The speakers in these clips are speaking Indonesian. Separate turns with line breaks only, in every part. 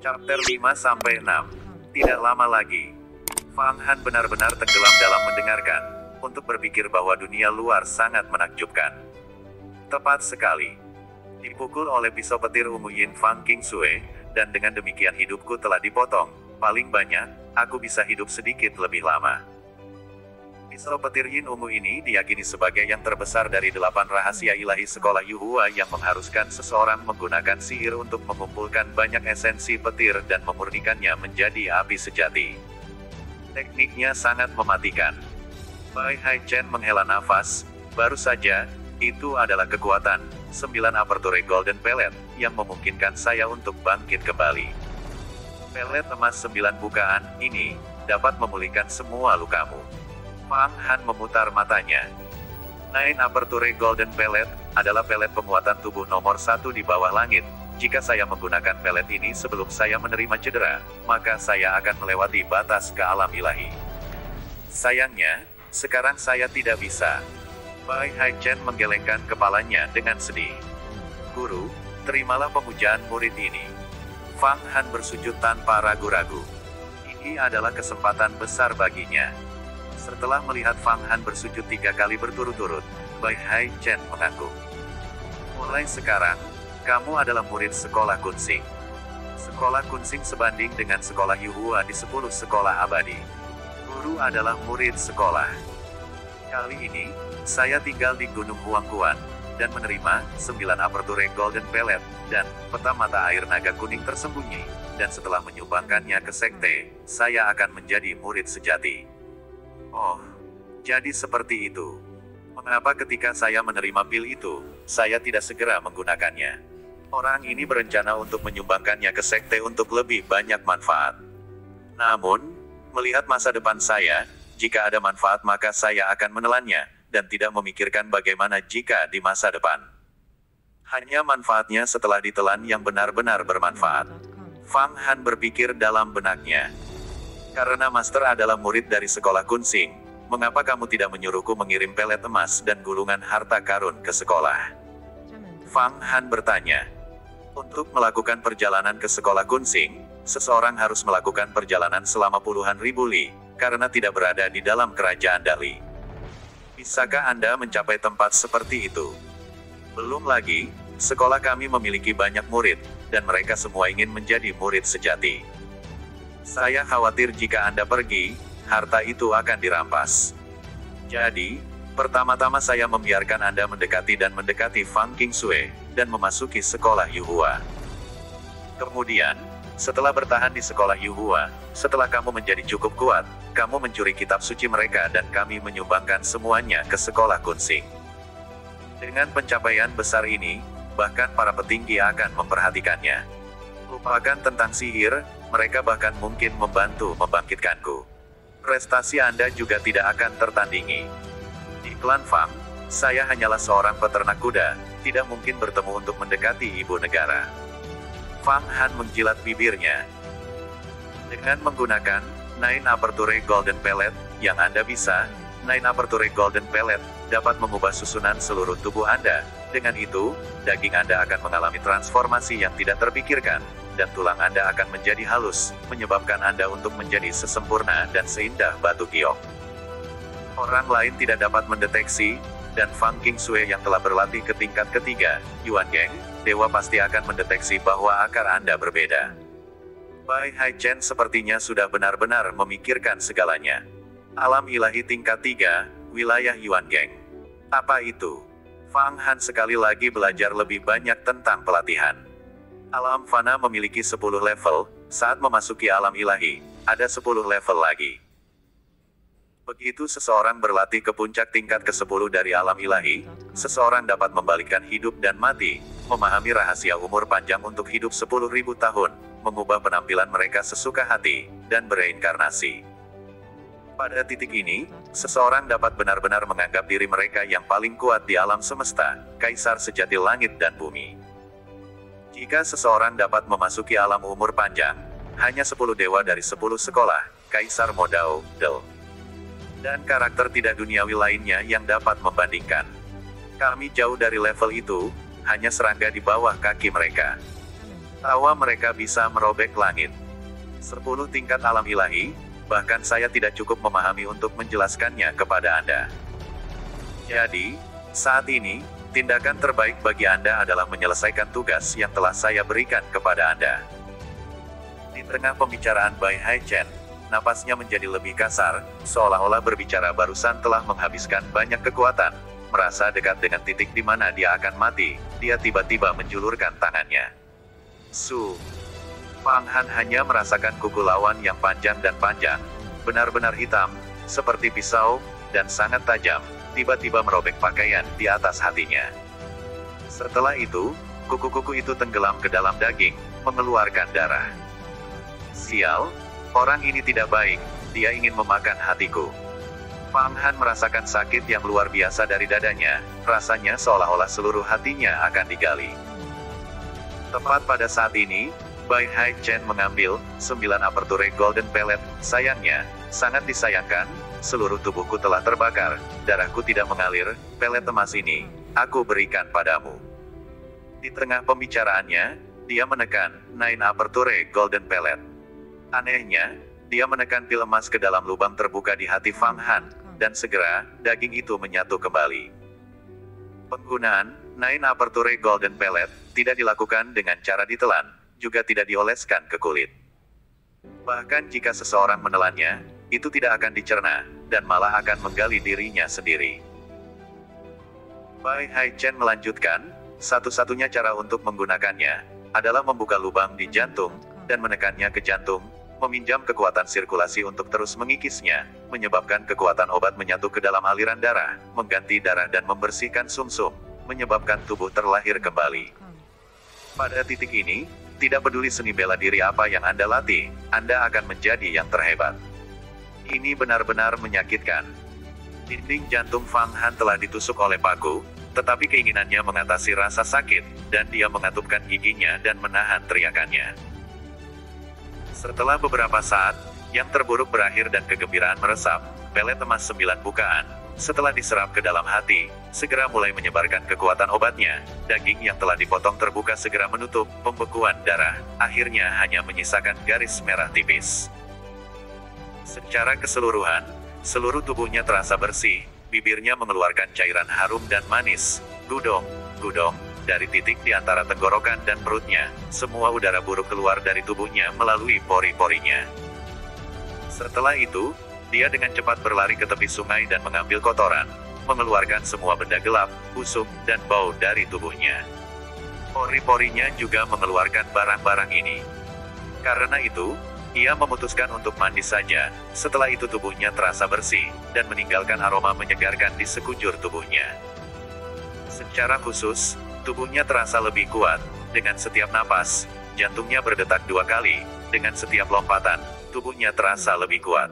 Chapter 5-6. Tidak lama lagi, Fang Han benar-benar tenggelam dalam mendengarkan, untuk berpikir bahwa dunia luar sangat menakjubkan. Tepat sekali. Dipukul oleh pisau petir ungu Yin Fang King Sui, dan dengan demikian hidupku telah dipotong. Paling banyak, aku bisa hidup sedikit lebih lama. Pisau petir Yin ungu ini diyakini sebagai yang terbesar dari 8 rahasia ilahi sekolah Yuhua yang mengharuskan seseorang menggunakan sihir untuk mengumpulkan banyak esensi petir dan memurnikannya menjadi api sejati. Tekniknya sangat mematikan. Bai Hai Chen menghela nafas. Baru saja, itu adalah kekuatan 9 aperture golden pellet yang memungkinkan saya untuk bangkit kembali. Pelet emas 9 bukaan ini dapat memulihkan semua lukamu. Fang Han memutar matanya. 9 aperture golden pellet adalah pelet penguatan tubuh nomor 1 di bawah langit. Jika saya menggunakan pelet ini sebelum saya menerima cedera, maka saya akan melewati batas ke alam ilahi. Sayangnya, sekarang saya tidak bisa. Bai Hai Chen menggelengkan kepalanya dengan sedih. Guru, terimalah pemujaan murid ini. Fang Han bersujud tanpa ragu-ragu. Ini adalah kesempatan besar baginya. Setelah melihat Fang Han bersujud 3 kali berturut-turut, Bai Hai Chen mengangguk. Mulai sekarang, kamu adalah murid sekolah Kunsing. Sekolah Kunsing sebanding dengan sekolah Yuhua di 10 sekolah abadi. Guru adalah murid sekolah. Kali ini, saya tinggal di Gunung Huangguan, dan menerima 9 aperture golden pellet, dan peta mata air naga kuning tersembunyi, dan setelah menyumbangkannya ke sekte, saya akan menjadi murid sejati. Oh, jadi seperti itu. Mengapa ketika saya menerima pil itu, saya tidak segera menggunakannya? Orang ini berencana untuk menyumbangkannya ke sekte untuk lebih banyak manfaat. Namun, melihat masa depan saya, jika ada manfaat maka saya akan menelannya, dan tidak memikirkan bagaimana jika di masa depan. Hanya manfaatnya setelah ditelan yang benar-benar bermanfaat. Fang Han berpikir dalam benaknya. Karena Master adalah murid dari sekolah Kunsing, mengapa kamu tidak menyuruhku mengirim pelet emas dan gulungan harta karun ke sekolah? Fang Han bertanya. Untuk melakukan perjalanan ke sekolah Kunsing, seseorang harus melakukan perjalanan selama puluhan ribu li, karena tidak berada di dalam kerajaan Dali. Bisakah Anda mencapai tempat seperti itu? Belum lagi, sekolah kami memiliki banyak murid, dan mereka semua ingin menjadi murid sejati. Saya khawatir jika Anda pergi, harta itu akan dirampas. Jadi, pertama-tama saya membiarkan Anda mendekati Fang King Sui, dan memasuki sekolah Yuhua. Kemudian, setelah bertahan di sekolah Yuhua, setelah kamu menjadi cukup kuat, kamu mencuri kitab suci mereka dan kami menyumbangkan semuanya ke sekolah Kunsing. Dengan pencapaian besar ini, bahkan para petinggi akan memperhatikannya. Lupakan tentang sihir, mereka bahkan mungkin membantu membangkitkanku. Prestasi Anda juga tidak akan tertandingi. Di klan Fang, saya hanyalah seorang peternak kuda, tidak mungkin bertemu untuk mendekati ibu negara. Fang Han menjilat bibirnya. Dengan menggunakan 9 aperture golden pellet, yang Anda bisa, 9 aperture golden pellet, dapat mengubah susunan seluruh tubuh Anda. Dengan itu, daging Anda akan mengalami transformasi yang tidak terpikirkan, dan tulang Anda akan menjadi halus, menyebabkan Anda untuk menjadi sesempurna dan seindah batu giok. Orang lain tidak dapat mendeteksi, dan Fang King Sui yang telah berlatih ke tingkat ketiga, Yuan Geng, dewa pasti akan mendeteksi bahwa akar Anda berbeda. Bai Hai Chen sepertinya sudah benar-benar memikirkan segalanya. Alam ilahi tingkat 3, wilayah Yuan Geng. Apa itu? Fang Han sekali lagi belajar lebih banyak tentang pelatihan. Alam fana memiliki 10 level, saat memasuki alam ilahi, ada 10 level lagi. Begitu seseorang berlatih ke puncak tingkat ke-10 dari alam ilahi, seseorang dapat membalikkan hidup dan mati, memahami rahasia umur panjang untuk hidup 10.000 tahun, mengubah penampilan mereka sesuka hati, dan bereinkarnasi. Pada titik ini, seseorang dapat benar-benar menganggap diri mereka yang paling kuat di alam semesta, kaisar sejati langit dan bumi. Jika seseorang dapat memasuki alam umur panjang, hanya 10 dewa dari 10 sekolah, kaisar Modao, Del, dan karakter tidak duniawi lainnya yang dapat membandingkan. Kami jauh dari level itu, hanya serangga di bawah kaki mereka. Tawa mereka bisa merobek langit. 10 tingkat alam ilahi, bahkan saya tidak cukup memahami untuk menjelaskannya kepada Anda. Jadi, saat ini, tindakan terbaik bagi Anda adalah menyelesaikan tugas yang telah saya berikan kepada Anda. Di tengah pembicaraan Bai Haichen, napasnya menjadi lebih kasar, seolah-olah berbicara barusan telah menghabiskan banyak kekuatan. Merasa dekat dengan titik di mana dia akan mati, dia tiba-tiba menjulurkan tangannya. Su. Fang Han hanya merasakan kuku lawan yang panjang dan panjang, benar-benar hitam, seperti pisau, dan sangat tajam, tiba-tiba merobek pakaian di atas hatinya. Setelah itu, kuku-kuku itu tenggelam ke dalam daging, mengeluarkan darah. Sial, orang ini tidak baik, dia ingin memakan hatiku. Fang Han merasakan sakit yang luar biasa dari dadanya, rasanya seolah-olah seluruh hatinya akan digali. Tepat pada saat ini, Bai Haichen mengambil 9 aperture golden pellet. Sayangnya, sangat disayangkan, seluruh tubuhku telah terbakar, darahku tidak mengalir, pelet emas ini, aku berikan padamu. Di tengah pembicaraannya, dia menekan 9 aperture golden pellet. Anehnya, dia menekan pil emas ke dalam lubang terbuka di hati Fang Han, dan segera, daging itu menyatu kembali. Penggunaan 9 aperture golden pellet tidak dilakukan dengan cara ditelan, juga tidak dioleskan ke kulit. Bahkan jika seseorang menelannya, itu tidak akan dicerna, dan malah akan menggali dirinya sendiri. Bai Haichen melanjutkan, satu-satunya cara untuk menggunakannya adalah membuka lubang di jantung, dan menekannya ke jantung, meminjam kekuatan sirkulasi untuk terus mengikisnya, menyebabkan kekuatan obat menyatu ke dalam aliran darah, mengganti darah dan membersihkan sumsum, menyebabkan tubuh terlahir kembali. Pada titik ini, tidak peduli seni bela diri apa yang Anda latih, Anda akan menjadi yang terhebat. Ini benar-benar menyakitkan. Dinding jantung Fang Han telah ditusuk oleh paku, tetapi keinginannya mengatasi rasa sakit, dan dia mengatupkan giginya dan menahan teriakannya. Setelah beberapa saat, yang terburuk berakhir dan kegembiraan meresap, pelet emas 9 bukaan, setelah diserap ke dalam hati, segera mulai menyebarkan kekuatan obatnya, daging yang telah dipotong terbuka segera menutup, pembekuan darah, akhirnya hanya menyisakan garis merah tipis. Secara keseluruhan, seluruh tubuhnya terasa bersih, bibirnya mengeluarkan cairan harum dan manis, gudong, dari titik di antara tenggorokan dan perutnya, semua udara buruk keluar dari tubuhnya melalui pori-porinya. Setelah itu, dia dengan cepat berlari ke tepi sungai dan mengambil kotoran, mengeluarkan semua benda gelap, busuk, dan bau dari tubuhnya. Pori-porinya juga mengeluarkan barang-barang ini. Karena itu, ia memutuskan untuk mandi saja, setelah itu tubuhnya terasa bersih, dan meninggalkan aroma menyegarkan di sekujur tubuhnya. Secara khusus, tubuhnya terasa lebih kuat, dengan setiap napas, jantungnya berdetak 2 kali, dengan setiap lompatan, tubuhnya terasa lebih kuat.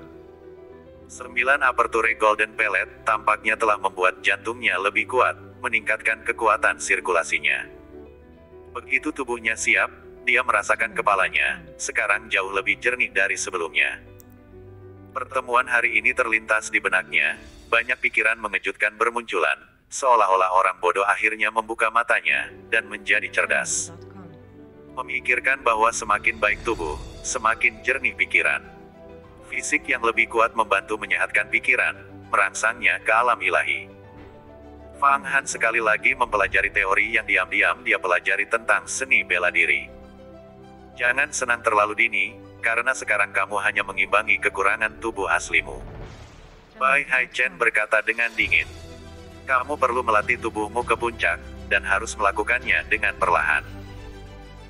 9 aperture golden pellet, tampaknya telah membuat jantungnya lebih kuat, meningkatkan kekuatan sirkulasinya. Begitu tubuhnya siap, dia merasakan kepalanya, sekarang jauh lebih jernih dari sebelumnya. Pertemuan hari ini terlintas di benaknya, banyak pikiran mengejutkan bermunculan, seolah-olah orang bodoh akhirnya membuka matanya, dan menjadi cerdas. Memikirkan bahwa semakin baik tubuh, semakin jernih pikiran. Fisik yang lebih kuat membantu menyehatkan pikiran, merangsangnya ke alam ilahi. Fang Han sekali lagi mempelajari teori yang diam-diam dia pelajari tentang seni bela diri. Jangan senang terlalu dini, karena sekarang kamu hanya mengimbangi kekurangan tubuh aslimu. Bai Haichen berkata dengan dingin. Kamu perlu melatih tubuhmu ke puncak, dan harus melakukannya dengan perlahan.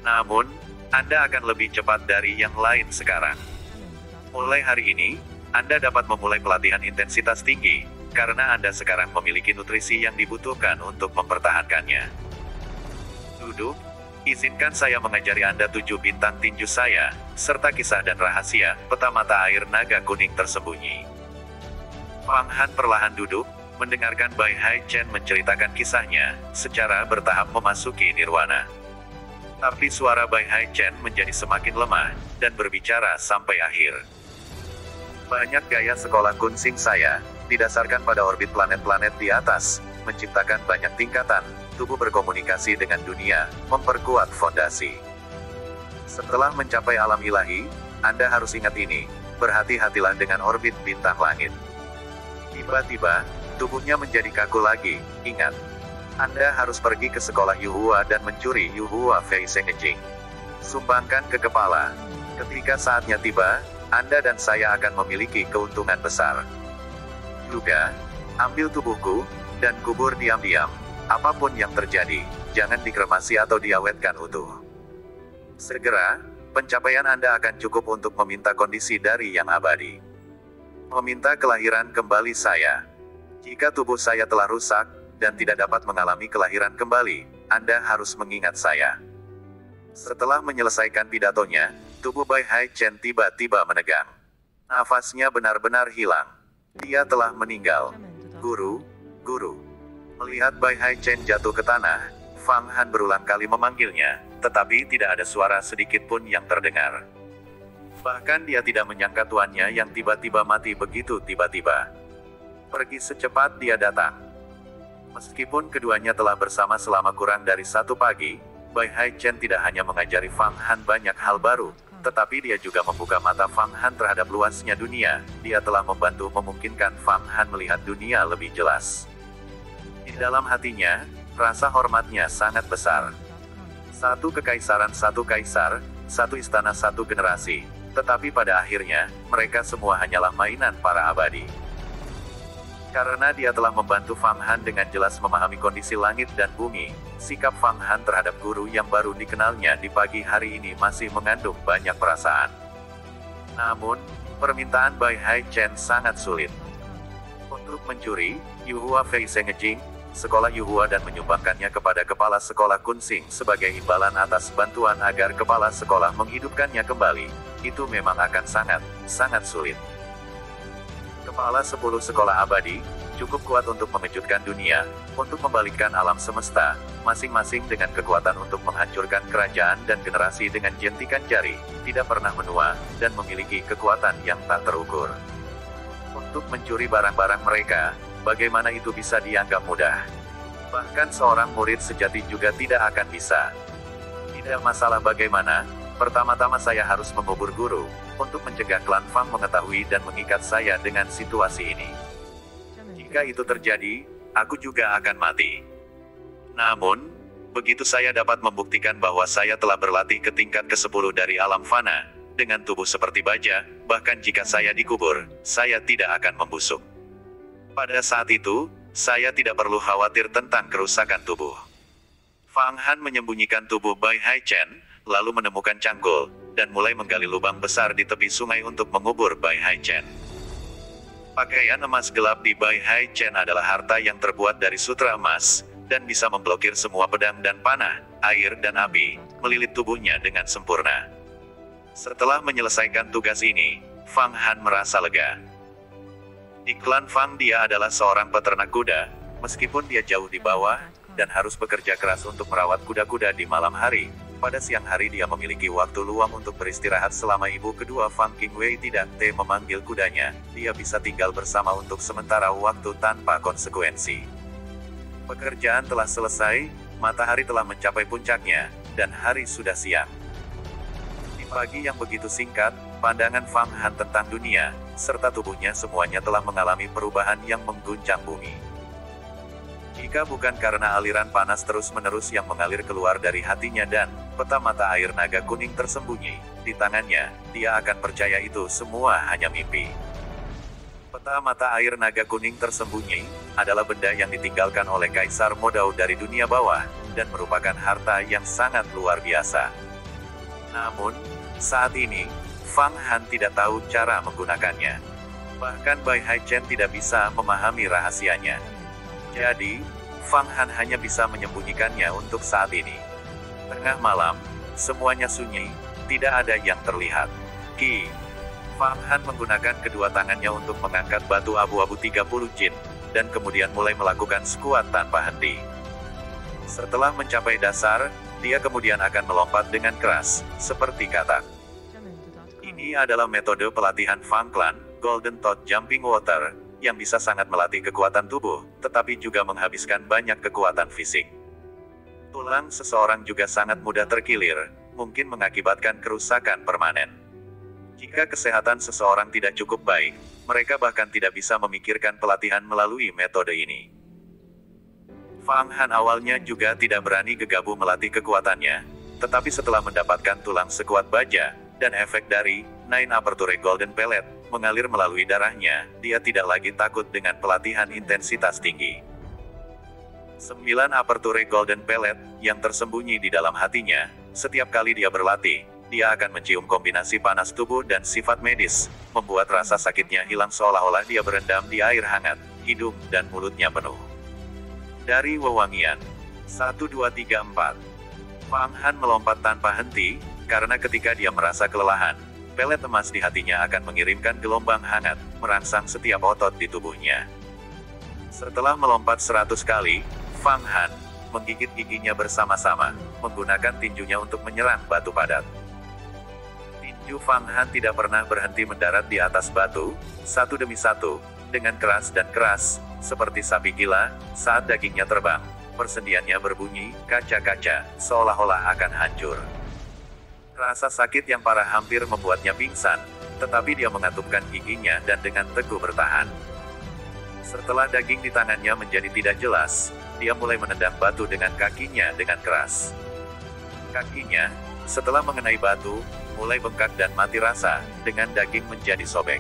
Namun, Anda akan lebih cepat dari yang lain sekarang. Mulai hari ini, Anda dapat memulai pelatihan intensitas tinggi, karena Anda sekarang memiliki nutrisi yang dibutuhkan untuk mempertahankannya. Duduk, izinkan saya mengajari Anda 7 bintang tinju saya, serta kisah dan rahasia, peta mata air naga kuning tersembunyi. Fang Han perlahan duduk, mendengarkan Bai Haichen menceritakan kisahnya, secara bertahap memasuki nirwana. Tapi suara Bai Haichen menjadi semakin lemah, dan berbicara sampai akhir. Banyak gaya sekolah kunsing saya, didasarkan pada orbit planet-planet di atas, menciptakan banyak tingkatan, tubuh berkomunikasi dengan dunia, memperkuat fondasi. Setelah mencapai alam ilahi, Anda harus ingat ini, berhati-hatilah dengan orbit bintang langit. Tiba-tiba, tubuhnya menjadi kaku lagi. Ingat, Anda harus pergi ke sekolah Yuhua dan mencuri Yuhua Fei Sengejing. Sumbangkan ke kepala. Ketika saatnya tiba, Anda dan saya akan memiliki keuntungan besar. Juga, ambil tubuhku, dan kubur diam-diam. Apapun yang terjadi, jangan dikremasi atau diawetkan utuh. Segera, pencapaian Anda akan cukup untuk meminta kondisi dari yang abadi. Meminta kelahiran kembali saya. Jika tubuh saya telah rusak, dan tidak dapat mengalami kelahiran kembali, Anda harus mengingat saya. Setelah menyelesaikan pidatonya, tubuh Bai Hai Chen tiba-tiba menegang. Nafasnya benar-benar hilang. Dia telah meninggal. Guru, guru. Melihat Bai Hai Chen jatuh ke tanah, Fang Han berulang kali memanggilnya, tetapi tidak ada suara sedikit pun yang terdengar. Bahkan dia tidak menyangka tuannya yang tiba-tiba mati begitu tiba-tiba. Pergi secepat dia datang. Meskipun keduanya telah bersama selama kurang dari 1 pagi, Bai Hai Chen tidak hanya mengajari Fang Han banyak hal baru, tetapi dia juga membuka mata Fang Han terhadap luasnya dunia. Dia telah membantu memungkinkan Fang Han melihat dunia lebih jelas. Di dalam hatinya, rasa hormatnya sangat besar. Satu kekaisaran, satu kaisar, satu istana, satu generasi. Tetapi pada akhirnya, mereka semua hanyalah mainan para abadi. Karena dia telah membantu Fang Han dengan jelas memahami kondisi langit dan bumi, sikap Fang Han terhadap guru yang baru dikenalnya di pagi hari ini masih mengandung banyak perasaan. Namun, permintaan Bai Hai Chen sangat sulit. Untuk mencuri Yuhua Fei Sengejing, sekolah Yuhua dan menyumbangkannya kepada kepala sekolah Kunsing sebagai imbalan atas bantuan agar kepala sekolah menghidupkannya kembali, itu memang akan sangat sulit. Kepala 10 sekolah abadi, cukup kuat untuk mengejutkan dunia, untuk membalikkan alam semesta, masing-masing dengan kekuatan untuk menghancurkan kerajaan dan generasi dengan jentikan jari, tidak pernah menua, dan memiliki kekuatan yang tak terukur. Untuk mencuri barang-barang mereka, bagaimana itu bisa dianggap mudah? Bahkan seorang murid sejati juga tidak akan bisa. Tidak masalah bagaimana, pertama-tama saya harus mengubur guru, untuk mencegah klan Fang mengetahui dan mengikat saya dengan situasi ini. Jika itu terjadi, aku juga akan mati. Namun, begitu saya dapat membuktikan bahwa saya telah berlatih ke tingkat ke-10 dari alam fana, dengan tubuh seperti baja, bahkan jika saya dikubur, saya tidak akan membusuk. Pada saat itu, saya tidak perlu khawatir tentang kerusakan tubuh. Fang Han menyembunyikan tubuh Bai Hai Chen, lalu menemukan cangkul, dan mulai menggali lubang besar di tepi sungai untuk mengubur Bai Hai Chen. Pakaian emas gelap di Bai Hai Chen adalah harta yang terbuat dari sutra emas, dan bisa memblokir semua pedang dan panah, air dan api, melilit tubuhnya dengan sempurna. Setelah menyelesaikan tugas ini, Fang Han merasa lega. Di klan Fang dia adalah seorang peternak kuda, meskipun dia jauh di bawah, dan harus bekerja keras untuk merawat kuda-kuda di malam hari. Pada siang hari dia memiliki waktu luang untuk beristirahat selama ibu kedua Fang Qingwei tidak memanggil kudanya, dia bisa tinggal bersama untuk sementara waktu tanpa konsekuensi. Pekerjaan telah selesai, matahari telah mencapai puncaknya, dan hari sudah siang. Di pagi yang begitu singkat, pandangan Fang Han tentang dunia, serta tubuhnya semuanya telah mengalami perubahan yang mengguncang bumi. Jika bukan karena aliran panas terus-menerus yang mengalir keluar dari hatinya dan peta mata air naga kuning tersembunyi di tangannya, dia akan percaya itu semua hanya mimpi. Peta mata air naga kuning tersembunyi adalah benda yang ditinggalkan oleh Kaisar Modao dari dunia bawah, dan merupakan harta yang sangat luar biasa. Namun, saat ini, Fang Han tidak tahu cara menggunakannya. Bahkan Bai Hai Chen tidak bisa memahami rahasianya. Jadi, Fang Han hanya bisa menyembunyikannya untuk saat ini. Tengah malam, semuanya sunyi, tidak ada yang terlihat. Fang Han menggunakan kedua tangannya untuk mengangkat batu abu-abu 30 jin, dan kemudian mulai melakukan skuat tanpa henti. Setelah mencapai dasar, dia kemudian akan melompat dengan keras, seperti katak. Ini adalah metode pelatihan Fang Clan, Golden Toad Jumping Water, yang bisa sangat melatih kekuatan tubuh, tetapi juga menghabiskan banyak kekuatan fisik. Tulang seseorang juga sangat mudah terkilir, mungkin mengakibatkan kerusakan permanen. Jika kesehatan seseorang tidak cukup baik, mereka bahkan tidak bisa memikirkan pelatihan melalui metode ini. Fang Han awalnya juga tidak berani gegabah melatih kekuatannya, tetapi setelah mendapatkan tulang sekuat baja, dan efek dari Nine Aperture Golden Pellet mengalir melalui darahnya, dia tidak lagi takut dengan pelatihan intensitas tinggi. 9 Aperture Golden Pellet yang tersembunyi di dalam hatinya, setiap kali dia berlatih, dia akan mencium kombinasi panas tubuh dan sifat medis, membuat rasa sakitnya hilang seolah-olah dia berendam di air hangat, hidung dan mulutnya penuh. Dari wewangian. 1, 2, 3, 4. Fang Han melompat tanpa henti, karena ketika dia merasa kelelahan, pelet emas di hatinya akan mengirimkan gelombang hangat, merangsang setiap otot di tubuhnya. Setelah melompat 100 kali, Fang Han menggigit giginya bersama-sama, menggunakan tinjunya untuk menyerang batu padat. Tinju Fang Han tidak pernah berhenti mendarat di atas batu, satu demi satu, dengan keras dan keras, seperti sapi gila, saat dagingnya terbang. Persendiannya berbunyi, kaca-kaca, seolah-olah akan hancur. Rasa sakit yang parah hampir membuatnya pingsan, tetapi dia mengatupkan giginya dan dengan teguh bertahan. Setelah daging di tangannya menjadi tidak jelas, dia mulai menendang batu dengan kakinya dengan keras. Kakinya, setelah mengenai batu, mulai bengkak dan mati rasa, dengan daging menjadi sobek.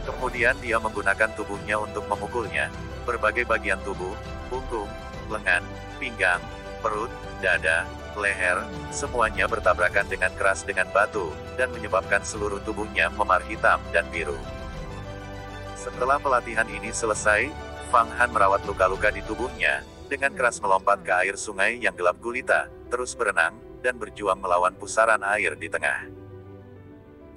Kemudian dia menggunakan tubuhnya untuk memukulnya. Berbagai bagian tubuh, punggung, lengan, pinggang, perut, dada, leher, semuanya bertabrakan dengan keras dengan batu, dan menyebabkan seluruh tubuhnya memar hitam dan biru. Setelah pelatihan ini selesai, Fang Han merawat luka-luka di tubuhnya, dengan keras melompat ke air sungai yang gelap gulita, terus berenang, dan berjuang melawan pusaran air di tengah.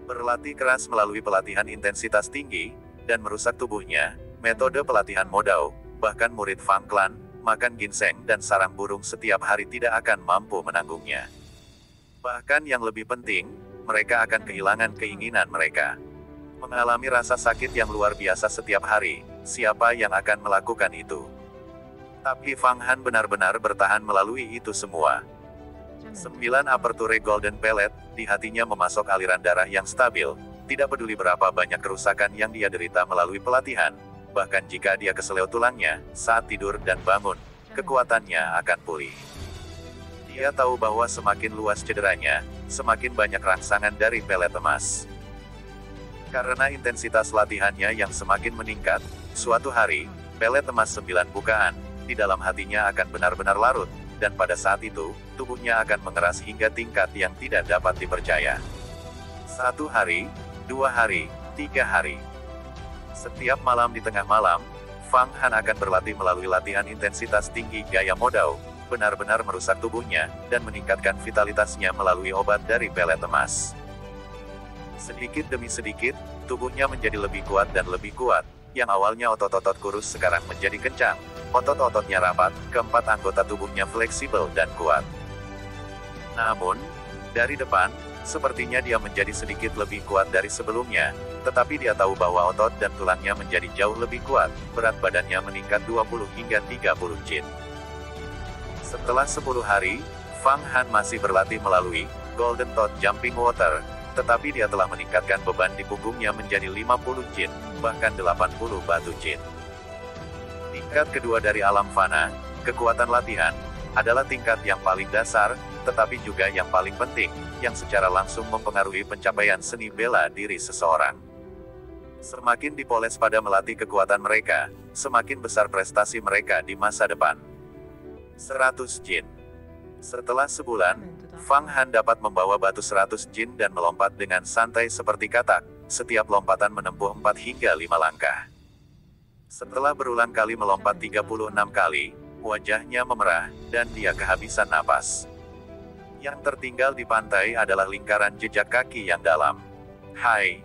Berlatih keras melalui pelatihan intensitas tinggi, dan merusak tubuhnya, metode pelatihan Modao, bahkan murid Fang Clan, makan ginseng dan sarang burung setiap hari tidak akan mampu menanggungnya. Bahkan yang lebih penting, mereka akan kehilangan keinginan mereka. Mengalami rasa sakit yang luar biasa setiap hari, siapa yang akan melakukan itu? Tapi Fang Han benar-benar bertahan melalui itu semua. 9 Aperture Golden Pellet, di hatinya memasok aliran darah yang stabil, tidak peduli berapa banyak kerusakan yang dia derita melalui pelatihan, bahkan jika dia keseleo tulangnya, saat tidur dan bangun, kekuatannya akan pulih. Dia tahu bahwa semakin luas cederanya, semakin banyak rangsangan dari pelet emas. Karena intensitas latihannya yang semakin meningkat, suatu hari, pelet emas 9 bukaan, di dalam hatinya akan benar-benar larut, dan pada saat itu, tubuhnya akan mengeras hingga tingkat yang tidak dapat dipercaya. 1 hari, 2 hari, 3 hari. Setiap malam di tengah malam, Fang Han akan berlatih melalui latihan intensitas tinggi gaya Modao, benar-benar merusak tubuhnya, dan meningkatkan vitalitasnya melalui obat dari pelet emas. Sedikit demi sedikit, tubuhnya menjadi lebih kuat dan lebih kuat, yang awalnya otot-otot kurus sekarang menjadi kencang, otot-ototnya rapat, keempat anggota tubuhnya fleksibel dan kuat. Namun, dari depan, sepertinya dia menjadi sedikit lebih kuat dari sebelumnya, tetapi dia tahu bahwa otot dan tulangnya menjadi jauh lebih kuat, berat badannya meningkat 20 hingga 30 jin. Setelah 10 hari, Fang Han masih berlatih melalui Golden Toad Jumping Water, tetapi dia telah meningkatkan beban di punggungnya menjadi 50 jin, bahkan 80 batu jin. Tingkat kedua dari alam fana, kekuatan latihan, adalah tingkat yang paling dasar, tetapi juga yang paling penting, yang secara langsung mempengaruhi pencapaian seni bela diri seseorang. Semakin dipoles pada melatih kekuatan mereka, semakin besar prestasi mereka di masa depan. 100 jin. Setelah sebulan, Fang Han dapat membawa batu 100 jin dan melompat dengan santai seperti katak, setiap lompatan menempuh 4 hingga 5 langkah. Setelah berulang kali melompat 36 kali, wajahnya memerah, dan dia kehabisan napas. Yang tertinggal di pantai adalah lingkaran jejak kaki yang dalam. Hai!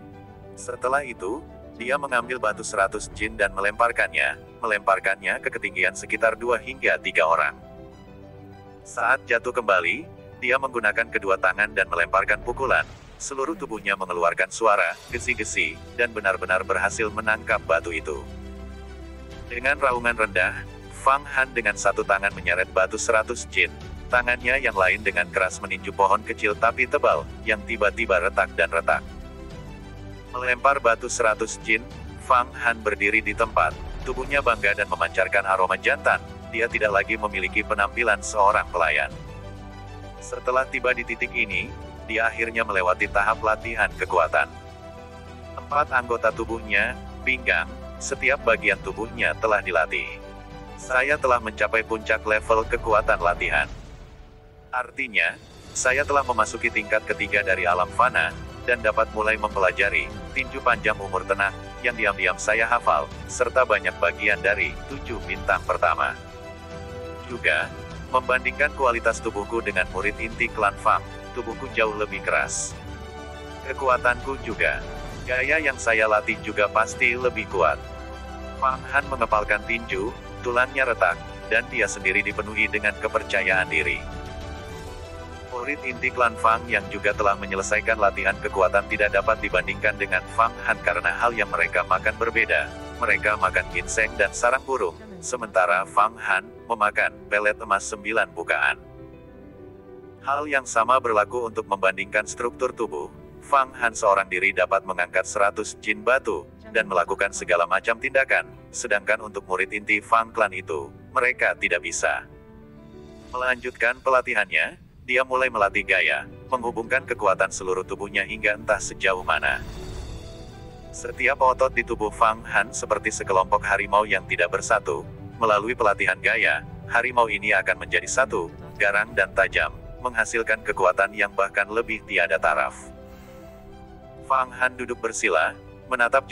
Setelah itu, dia mengambil batu 100 jin dan melemparkannya ke ketinggian sekitar 2 hingga 3 orang. Saat jatuh kembali, dia menggunakan kedua tangan dan melemparkan pukulan, seluruh tubuhnya mengeluarkan suara, gesi-gesi, dan benar-benar berhasil menangkap batu itu. Dengan raungan rendah, Fang Han dengan satu tangan menyeret batu 100 jin, Tangannya yang lain dengan keras meninju pohon kecil tapi tebal, yang tiba-tiba retak dan retak. Melempar batu 100 jin, Fang Han berdiri di tempat, tubuhnya bangga dan memancarkan aroma jantan, dia tidak lagi memiliki penampilan seorang pelayan. Setelah tiba di titik ini, dia akhirnya melewati tahap latihan kekuatan. 4 anggota tubuhnya, pinggang, setiap bagian tubuhnya telah dilatih. Saya telah mencapai puncak level kekuatan latihan. Artinya, saya telah memasuki tingkat ketiga dari alam fana, dan dapat mulai mempelajari tinju panjang umur tenang, yang diam-diam saya hafal, serta banyak bagian dari 7 bintang pertama. Juga, membandingkan kualitas tubuhku dengan murid inti klan Fang, tubuhku jauh lebih keras. Kekuatanku juga. Gaya yang saya latih juga pasti lebih kuat. Fang Han mengepalkan tinju, tulangnya retak, dan dia sendiri dipenuhi dengan kepercayaan diri. Murid inti klan Fang yang juga telah menyelesaikan latihan kekuatan tidak dapat dibandingkan dengan Fang Han karena hal yang mereka makan berbeda. Mereka makan ginseng dan sarang burung, sementara Fang Han memakan pelet emas 9 bukaan. Hal yang sama berlaku untuk membandingkan struktur tubuh. Fang Han seorang diri dapat mengangkat 100 jin batu, dan melakukan segala macam tindakan, sedangkan untuk murid inti Fang klan itu, mereka tidak bisa. Melanjutkan pelatihannya, dia mulai melatih gaya, menghubungkan kekuatan seluruh tubuhnya hingga entah sejauh mana. Setiap otot di tubuh Fang Han seperti sekelompok harimau yang tidak bersatu. Melalui pelatihan gaya, harimau ini akan menjadi satu, garang dan tajam, menghasilkan kekuatan yang bahkan lebih tiada taraf. Fang Han duduk bersila, menatap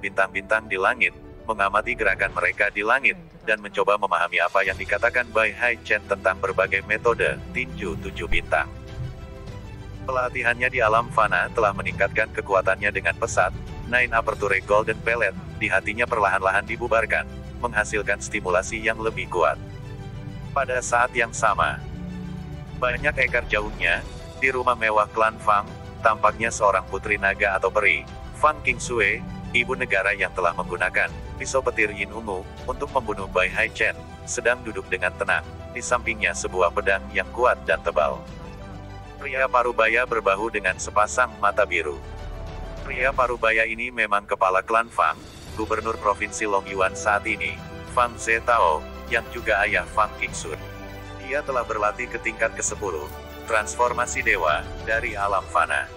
bintang-bintang di langit, mengamati gerakan mereka di langit, dan mencoba memahami apa yang dikatakan Bai Hai Chen tentang berbagai metode tinju 7 bintang. Pelatihannya di alam fana telah meningkatkan kekuatannya dengan pesat. Nine Aperture Golden Pellet di hatinya perlahan-lahan dibubarkan, menghasilkan stimulasi yang lebih kuat. Pada saat yang sama, banyak ekar jauhnya, di rumah mewah klan Fang, tampaknya seorang putri naga atau peri, Fang Qingsui, ibu negara yang telah menggunakan pisau petir Yin Ungu untuk membunuh Bai Hai Chen, sedang duduk dengan tenang, di sampingnya sebuah pedang yang kuat dan tebal. Pria parubaya berbahu dengan sepasang mata biru. Pria parubaya ini memang kepala klan Fang, gubernur provinsi Longyuan saat ini, Fang Zetao, yang juga ayah Fang Qingsun. Dia telah berlatih ke tingkat ke-10, transformasi dewa, dari alam fana.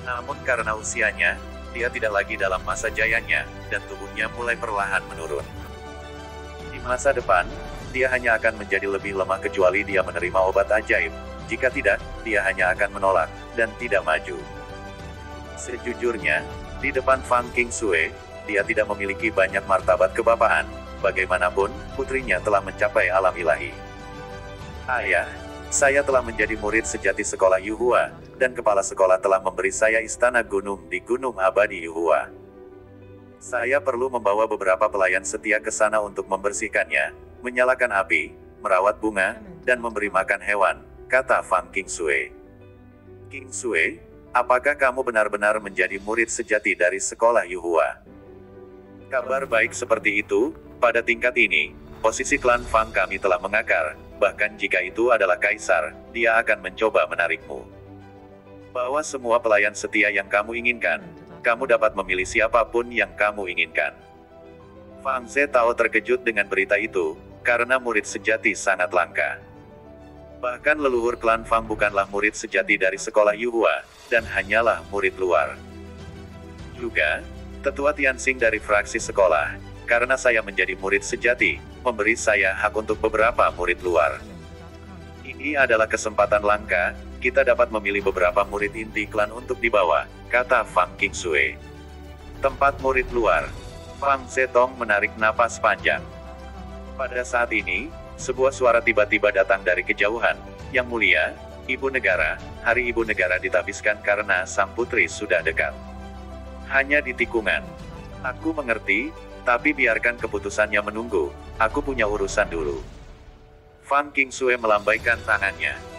Namun karena usianya, dia tidak lagi dalam masa jayanya, dan tubuhnya mulai perlahan menurun. Di masa depan, dia hanya akan menjadi lebih lemah kecuali dia menerima obat ajaib. Jika tidak, dia hanya akan menolak, dan tidak maju. Sejujurnya, di depan Fang Qingsui, dia tidak memiliki banyak martabat kebapaan. Bagaimanapun, putrinya telah mencapai alam ilahi. Ayah, saya telah menjadi murid sejati sekolah Yuhua, dan kepala sekolah telah memberi saya istana gunung di Gunung Abadi Yuhua. Saya perlu membawa beberapa pelayan setia ke sana untuk membersihkannya, menyalakan api, merawat bunga, dan memberi makan hewan, kata Fang Qingsui. Qingsui, apakah kamu benar-benar menjadi murid sejati dari sekolah Yuhua? Kabar baik seperti itu, pada tingkat ini, posisi klan Fang kami telah mengakar, bahkan jika itu adalah kaisar, dia akan mencoba menarikmu. Bawa semua pelayan setia yang kamu inginkan, kamu dapat memilih siapapun yang kamu inginkan. Fang Zetao terkejut dengan berita itu, karena murid sejati sangat langka. Bahkan leluhur klan Fang bukanlah murid sejati dari sekolah Yuhua, dan hanyalah murid luar. Juga, tetua Tianxing dari fraksi sekolah, karena saya menjadi murid sejati, memberi saya hak untuk beberapa murid luar. Ini adalah kesempatan langka, kita dapat memilih beberapa murid inti klan untuk dibawa, kata Fang Qingsui. Tempat murid luar. Fang Zetong menarik napas panjang. Pada saat ini, sebuah suara tiba-tiba datang dari kejauhan. Yang mulia, Ibu Negara, hari Ibu Negara ditabiskan karena sang putri sudah dekat. Hanya di tikungan. Aku mengerti, tapi biarkan keputusannya menunggu, aku punya urusan dulu. Fang Qingsui melambaikan tangannya.